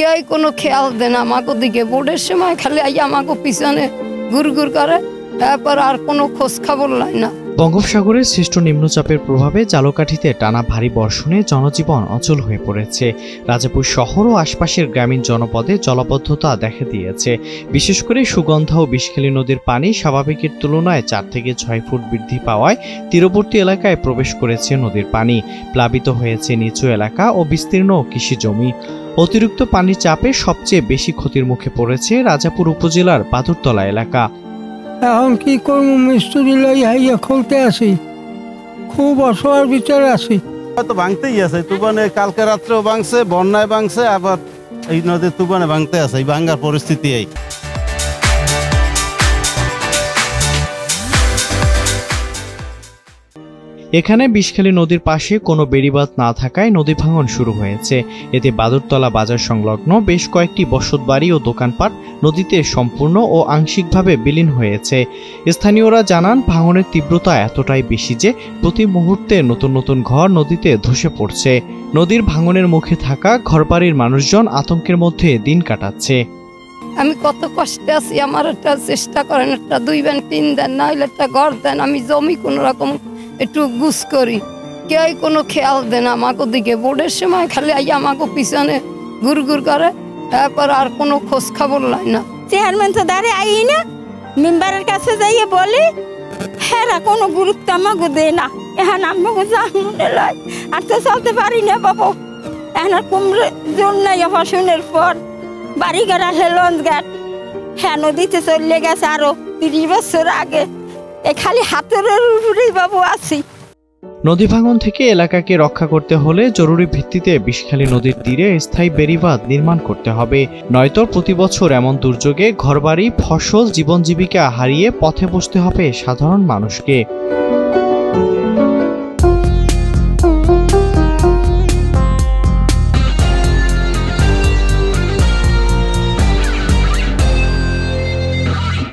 কেউ কোনো খেয়াল দেয় না আমাকে দিকে। ভোটের সময় খালি আমাকে পিছনে ঘুর করে, তারপর আর কোনো খোঁজ খবর নাই না। বঙ্গোপসাগরের সৃষ্ট নিম্নচাপের প্রভাবে ঝালকাঠিতে টানা ভারী বর্ষণে জনজীবন অচল হয়ে পড়েছে। রাজাপুর শহর ও আশপাশের গ্রামীণ জনপদে জলাবদ্ধতা দেখা দিয়েছে। বিশেষ করে সুগন্ধা ও বিষখালী নদীর পানি স্বাভাবিকের তুলনায় 4 থেকে 6 ফুট বৃদ্ধি পাওয়ায় তীরবর্তী এলাকায় প্রবেশ করেছে নদীর পানি। প্লাবিত হয়েছে নিচু এলাকা ও বিস্তীর্ণ কৃষি জমি। অতিরিক্ত পানির চাপে সবচেয়ে বেশি ক্ষতির মুখে পড়েছে রাজাপুর উপজেলার বাদুরতলা এলাকা। এখন কি করবো, মিস্ত্রি লইয়া খুলতে আসি, খুব অসহায়ের ভিতরে আছি। হয়তো ভাঙতেই আছে, তুফানে কালকে রাত্রেও ভাঙছে, বন্যায় ভাঙছে, আবার এই নদীর তুফানে ভাঙতে আছে। এই ভাঙার পরিস্থিতি এই। এখানে বিষখালী নদীর পাশে কোনো বেড়িবাঁধ না থাকায় নদী ভাঙন শুরু হয়েছে। এতে বাদুরতলা বাজার সংলগ্ন বেশ কয়েকটি বসতবাড়ি ও দোকানপাট নদীতে সম্পূর্ণ ও আংশিকভাবে বিলীন হয়েছে। স্থানীয়রা জানান, ভাঙনের তীব্রতা এতটাই বেশি যে প্রতি মুহূর্তে নতুন নতুন ঘর নদীতে ধসে পড়ছে। নদীর ভাঙনের মুখে থাকা ঘরবাড়ির মানুষজন আতঙ্কের মধ্যে দিন কাটাচ্ছে। আমি কত কষ্টে আছি, আমার একটা চেষ্টা করেন, একটা 2 বেন 3 দেন, না হলে একটা ঘর দেন। আমি জমি কোনো রকম একটু গুছ করি, কেউ কোনো খেয়াল দেয় না আমাকে দিকে। ভোটের সময় খালি আমাকে পিছনে ঘুর করে, তারপর আর কোনো খোঁজ খবর নাই না। চেয়ারম্যান তো দাঁড়িয়ে আই না, মেম্বারের কাছে যাইয়ে বলি, হ্যাঁ কোনো গুরুত্ব আমাকে দেয় না। এখন আমাকে জামনে লয়, আর তো চলতে পারি না বাবু। এখন আর কুমড়ে জোর নাই, অপারেশনের পর বাড়ি ঘর আসে লঞ্চ ঘাট, হ্যাঁ নদীতে চলে গেছে আরো 30 বছর আগে। এ খালি হাতের উপরেই বাবু আছি। নদী ভাঙন থেকে এলাকাকে রক্ষা করতে হলে জরুরি ভিত্তিতে বিষখালী নদীর তীরে স্থায়ী বেড়িবাঁধ নির্মাণ করতে হবে। নয়তো প্রতি বছর এমন দুর্যোগে ঘরবাড়ি, ফসল, জীবন জীবিকা হারিয়ে পথে বসতে হবে সাধারণ মানুষকে।